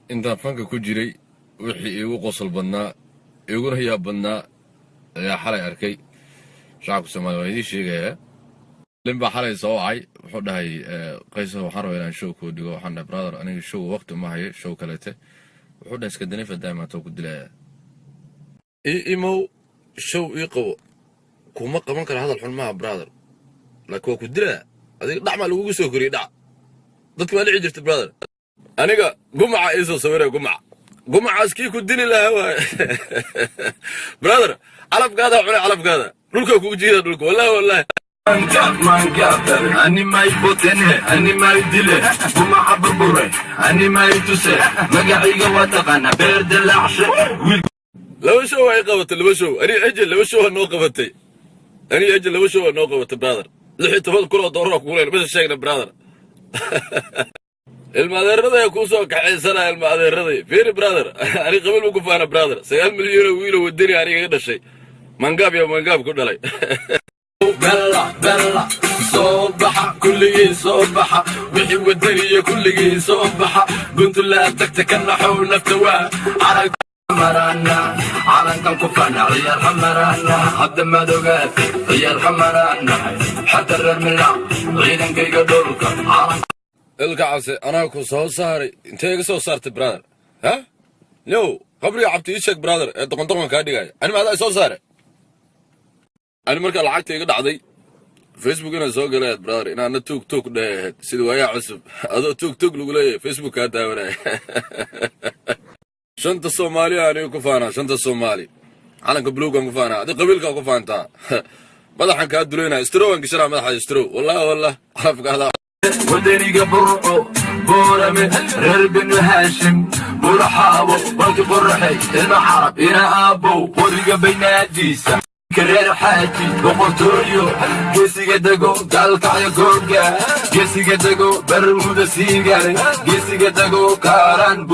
inta fanka ku jiray wixii igu qosol badnaa iguna yaab badnaa ayaa xalay arkay shacabka Soomaaliyeed waa idin sheegaya limba xalay soo wacay wuxuu dhahay qayso waxaan rabaa inaan show ku dhigo waxaan dhahay brother aniga show waqti ma hayo show kaleete wuxuu dhahay iska danay fadaama to ku dilaya imo show ii qabo kuma qaban kara hadal xun ma brother laakiin waa ku dilaya adiga dhacma lagu soo koriyo dhac dadku waa dhici jirtay brother aniga gumaca isoo sawiray gumaca askii ku dili lahaa brother calafkaada xulay calafkaada dhulka ku jiida dhulka wallahi man gafter ani may botene ani may dile gumaca burbure ani may tuse magaciga waa taqana beer dalacshe laba show ay qabatay laba show ani ajal laba show noo qabatay brother lixii kulo dooro ku leeyahay bas sheegna brother المادرة يكوسو كحيسنا المادرة فين برادر أنا قبل وقف أنا برادر 9 مليون ويلو والدنيا أنا هذا الشيء منقاب يا منقاب كل علي بلا صباح كل صباح وحي والدنيا كل صباح قلت لا تكنحوا نفتوى على حمرانا على كم كفانا يا الحمرانا حتى ما دوقات يا الحمرانا حتى الرملا غيرن كي قدرك Ilka عسى أنا أكون صاري أنت إيش صارت برادر ها؟ نو قبل عبتي إيشك برادر أنت كنت كادي جاي أنا ما هذا صار أنا مركز العقد يقعد عادي فيسبوك أنا زوج لا برادر أنا توك ده سيدويا عصب هذا توك لقولي فيسبوك هذا ولا شنت الصومالي أنا كفانا شنت الصومالي أنا قبلوك كفانا هذا قبلك كفانتا ماذا حكى دلونا استرو إنك شرا ماذا حيسترو والله عرفك هذا ودني قبرقو بورمي ررب هاشم برحاو وانك برحي المحرب إنا أبو ورقة بيناديسة كرير حياتي بقرطوريو جيسي قدقو قالك عيا قوقا جيسي قدقو برمودة سيقاري جيسي قدقو كاران